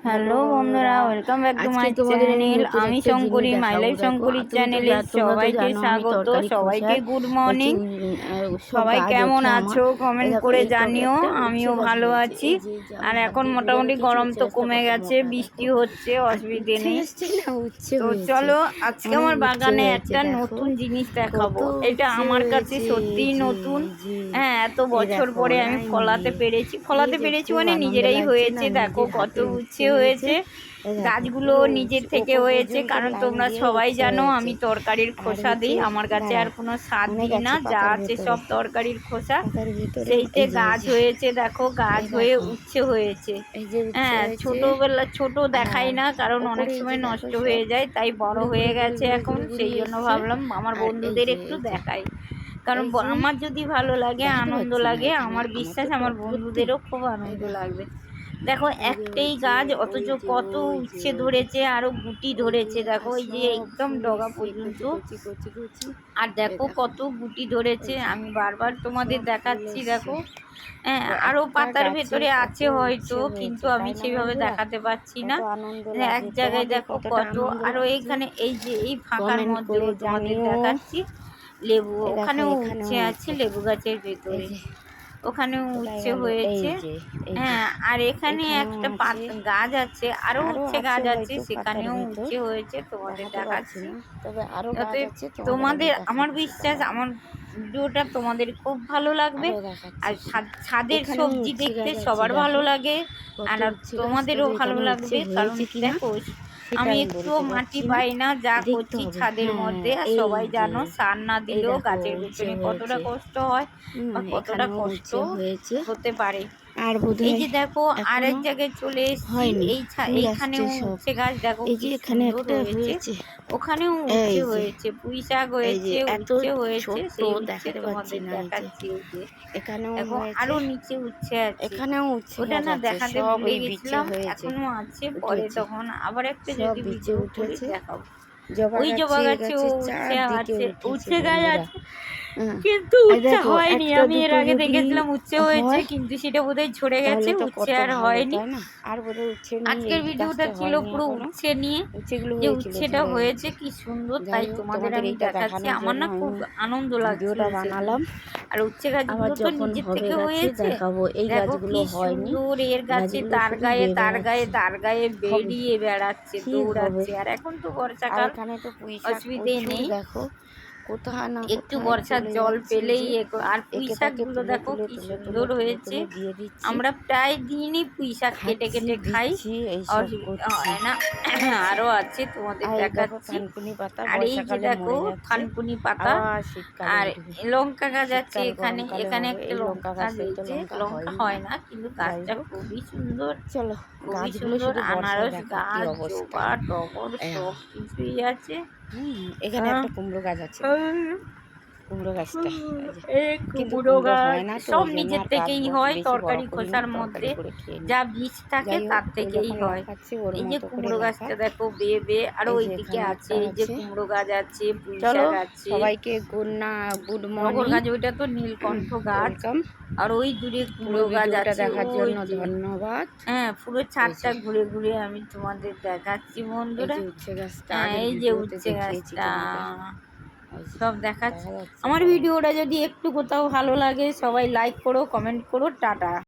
Hello বন্ধুরা, welcome back to my channel. আমি Shankari, my life Shankari চ্যানেলে সবাইকে স্বাগত। সবাইকে গুড মর্নিং। সবাই কেমন আছো কমেন্ট করে জানিও। আমিও ভালো আছি। আর এখন মোটামুটি গরম তো কমে গেছে, বৃষ্টি হচ্ছে, অসুবিধে নেই। তো চলো আজকে আমার বাগানে একটা নতুন জিনিস দেখাবো। এটা আমার কাছে সত্যিই নতুন। হ্যাঁ, এত বছর পরে আমি ফলাতে পেরেছি মানে নিজেরাই হয়েছে। দেখো কত উচ্ছে হয়েছে। গাছগুলো নিজের থেকে হয়েছে, কারণ তোমরা সবাই জানো আমি তরকারির খোসা দিই। আমার কাছে আর কোনো স্বাদ দিই না, যা আছে সব তরকারির খোসা। সেইতে গাছ হয়েছে, দেখো গাছ হয়ে উচ্ছে হয়েছে। হ্যাঁ, ছোট দেখাই না, কারণ অনেক সময় নষ্ট হয়ে যায়, তাই বড় হয়ে গেছে এখন। সেই জন্য ভাবলাম আমার বন্ধুদের একটু দেখাই, কারণ আমার যদি ভালো লাগে, আনন্দ লাগে, আমার বিশ্বাস আমার বন্ধুদেরও খুব আনন্দ লাগবে। দেখো একটাই গাছ, অথচ কত উচ্ছে ধরেছে, আরো গুটি ধরেছে। দেখো এই যে একদম ডগা পর্যন্ত, আর দেখো কত গুটি ধরেছে। আমি বারবার তোমাদের দেখাচ্ছি, দেখো। হ্যাঁ, আরো পাতার ভেতরে আছে হয়তো, কিন্তু আমি সেইভাবে দেখাতে পারছি না। এক জায়গায় দেখো কত, আরো এইখানে এই যে এই ফাঁকার মধ্যে তোমাদের দেখাচ্ছি লেবু, ওখানেও উচ্ছে আছে লেবু গাছের ভেতরে, ওখানেও উচ্ছে হয়েছে। হ্যাঁ, আর এখানে একটা গাছ আছে, আরো উচ্ছে গাছ আছে, সেখানেও উচ্ছে হয়েছে, তোমাদের দেখাচ্ছি। তোমাদের আমার বিশ্বাস আমার ভিডিওটা তোমাদের খুব ভালো লাগবে। আর ছাদের সবজি দেখতে সবার ভালো লাগে, আর তোমাদেরও ভালো লাগবে, কারণ দেখো আমি একটুও মাটি পাই না, যা করছি ছাদের মধ্যে। আর সবাই জানো সার না দিলেও গাছের পেছনে কতটা কষ্ট হয় বা কতটা কষ্ট হতে পারে। আর এই যে দেখো আরেক জায়গায় চলে এসেছি, এইখানেও উচ্ছে গাছ দেখো কি সুন্দর হয়েছে। ওখানেও উচ্ছে হয়েছে, পুঁই শাক হয়েছে, উচ্ছে হয়েছে, সেই উচ্ছে তোমাদের দেখাচ্ছি। দেখো আরো নিচে উচ্ছে আছে, ওটা না দেখাতে ভুলে গেছিলাম, এখনো আছে, পরে তখন আবার একটা যদি ভিডিও করে দেখাবো। ওই জবা গাছে উচ্ছে আছে, উচ্ছে গাছ আছে, কিন্তু উচ্ছে হয়নি। আমি এর আগে দেখেছিলাম উচ্ছে হয়েছে, কিন্তু সেটা বোধহয় ঝরে গেছে, উচ্ছে আর হয়নি। আজকের ভিডিওটা ছিল পুরো উচ্ছে নিয়ে, যে উচ্ছেটা হয়েছে কি সুন্দর, তাই তোমাদের আমি দেখাচ্ছি। আমার না খুব আনন্দ লাগছে বানালাম। আর উচ্ছে গাছগুলো তো নিজের থেকে হয়েছে, দেখো কি সুন্দর। এর গাছে তার গায়ে বেরিয়ে বেড়াচ্ছে, দৌড়াচ্ছে। আর এখন তো বর্ষাকাল, অসুবিধে নেই, একটু বর্ষার জল পেলেই। আর পুঁই শাক গুলো দেখো কি সুন্দর হয়েছে। আমরা প্রায় দিনই পুঁই শাক কেটে কেটে খাই, অসুবিধা হয় না। আরো আছে তোমাদের দেখাচ্ছি। আর এই যে দেখো থানকুনি পাতা, আর লঙ্কা গাছ আছে এখানে। এখানে একটা লঙ্কা গাছ হয়েছে, লঙ্কা হয় না, কিন্তু গাছটা খুবই সুন্দর, খুবই সুন্দর। আনারস গাছ, জবা, টগর সব কিছুই আছে। এখানে একটা কুমড়ো গাছ আছে, কুমড়ো গাছটা কুমড়ো গাছ সব নিজের থেকেই হয়, তরকারি খোসার মধ্যে যা বীজ থাকে তার থেকেই হয়। এই যে কুমড়ো গাছটা দেখো বেয়ে বেয়ে, আরো ওইদিকে আছে এই যে কুমড়ো গাছ আছে, পুঁই শাক আছে। সবাইকে গুড মর্নিং। গাছ ওইটা তো নীলকণ্ঠ গাছ, আর ওই দূরে কুমড়ো গাছ আছে। দেখার জন্য ধন্যবাদ। হ্যাঁ, পুরো ছাদটা ঘুরে ঘুরে আমি তোমাদের দেখাচ্ছি বন্ধুরা। এই যে উচ্ছে গাছটা সব দেখাচ্ছি। আমার ভিডিওটা যদি একটু কোথাও ভালো লাগে, সবাই লাইক করো, কমেন্ট করো, টাটা।